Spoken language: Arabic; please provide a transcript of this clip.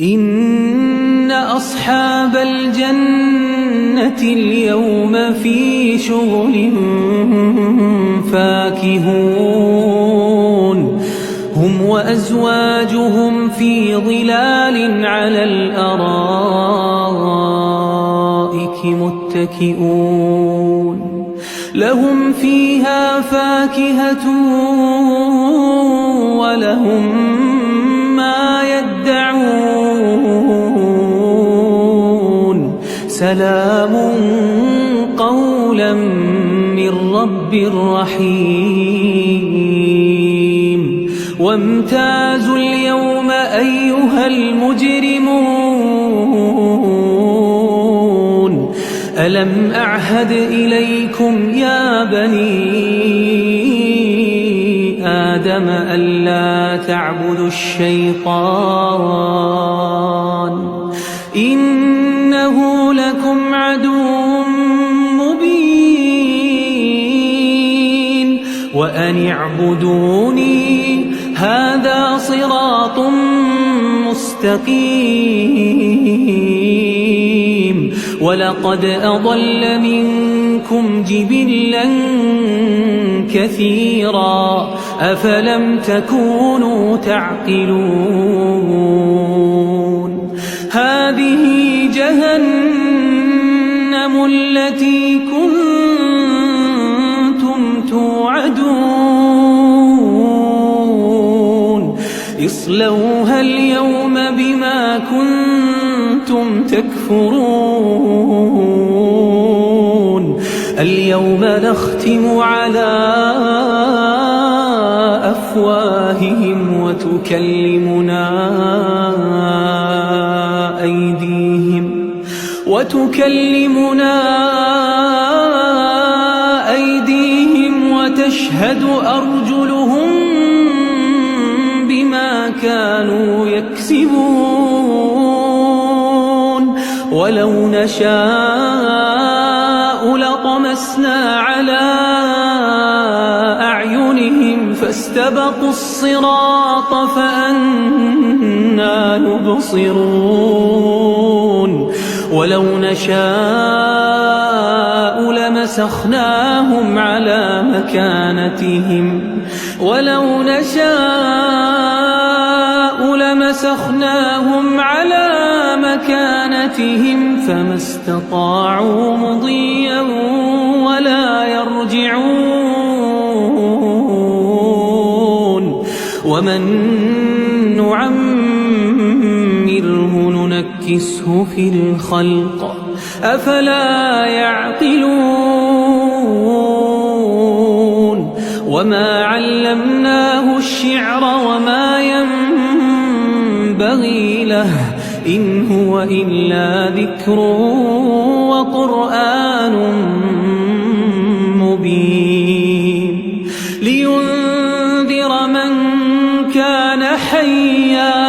إن أصحاب الجنة اليوم في شغل فاكهون هم وأزواجهم في ظلال على الأرائك متكئون لهم فيها فاكهة ولهم ما يدعون سلام قولا من رب رحيم وامتازوا اليوم أيها المجرمون ألم أعهد إليكم يا بني آدم ألا تعبدوا الشيطان إنه لكم عدو مبين وأن اعبدوني هذا صراط مستقيم ولقد أضل منكم جبلا كثيرا أفلم تكونوا تعقلون هذه جهنم التي كنتم توعدون اصلوها اليوم بما كنتم تكفرون اليوم نختم على أفواههم وتكلمنا أيديهم وتشهد أرجلهم بما كانوا يكسبون ولو نشاء لطمسنا على أعينهم فاستبقوا الصراط فأنى يبصرون ولو نشاء لمسخناهم على مكانتهم فما استطاعوا مضيا ولا يرجعون ومن نعمره ننكسه في الخلق أفلا يعقلون وما علمناه الشعر وما ينبغي له إن هو إلا ذكر وقرآن مبين لينذر من كان حيا